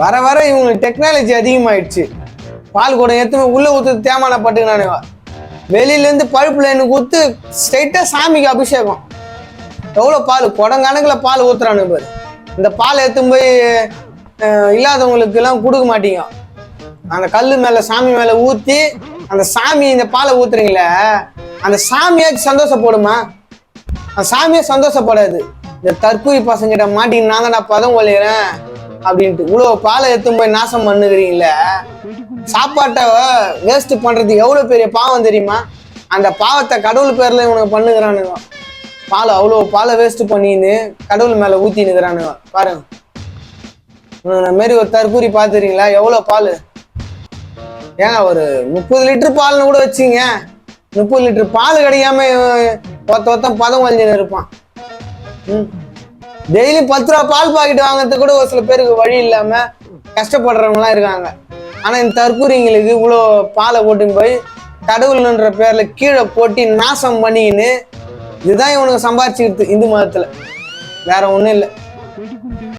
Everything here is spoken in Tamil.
வர வர இவங்களுக்கு டெக்னாலஜி அதிகமாயிடுச்சு. பால் கூட எடுத்து உள்ள ஊத்து தேமான பட்டுக்கினானுவா. வெளியிலேருந்து பழுப்பு லைனுக்கு ஊத்து ஸ்ட்ரைட்டா சாமிக்கு அபிஷேகம். எவ்வளோ பால் குடங்கணக்கில் பால் ஊத்துறானு பாரு. இந்த பால் எடுத்து போய் இல்லாதவங்களுக்கு எல்லாம் கொடுக்க மாட்டீங்க. அந்த கல்லு மேல சாமி மேல ஊத்தி அந்த சாமி இந்த பாலை ஊத்துறீங்களே, அந்த சாமியாச்சும் சந்தோஷப்படுமா? அந்த சாமியே சந்தோஷப்படாது. இந்த தற்கூரி பசங்கிட்ட மாட்டின்னு நாங்க நான் பதம் கொள்ளையிறேன் அப்படின்ட்டு இவ்வளோ பாலை எடுத்து போய் நாசம் பண்ணுகிறீங்களே. சாப்பாட்டை வேஸ்ட் பண்றது எவ்வளவு பெரிய பாவம் தெரியுமா? அந்த பாவத்தை கடவுள் பேர்ல இவனுக்கு பண்ணுகிறானுங்க. பால் அவ்வளோ பாலை வேஸ்ட் பண்ணின்னு கடவுள் மேல ஊத்தினுக்கிறானுங்க பாருங்க. மாரி ஒரு தற்கூரி பாத்துறீங்களா? எவ்வளவு பால் ஏங்க, ஒரு 30 லிட்டர் பால்னு கூட வச்சுங்க. 30 லிட்டர் பால் கிடைக்காம ஒருத்தன் பதம் வலிஞ்சுன்னு இருப்பான். டெய்லி 10 ரூபா பால் பாக்கெட் வாங்குறதுக்கு கூட ஒரு சில பேருக்கு வழி இல்லாம கஷ்டப்படுறவங்கலாம் இருக்காங்க. ஆனா இந்த தற்கூரிங்களுக்கு இவ்வளோ பாலை போட்டுன்னு போய் கடவுள்ன்ற பேர்ல கீழே போட்டி நாசம் பண்ணிக்கின்னு இதுதான் இவனுக்கு சம்பாதிச்சுக்கிறது இந்து மதத்துல. வேற ஒண்ணும் இல்லை.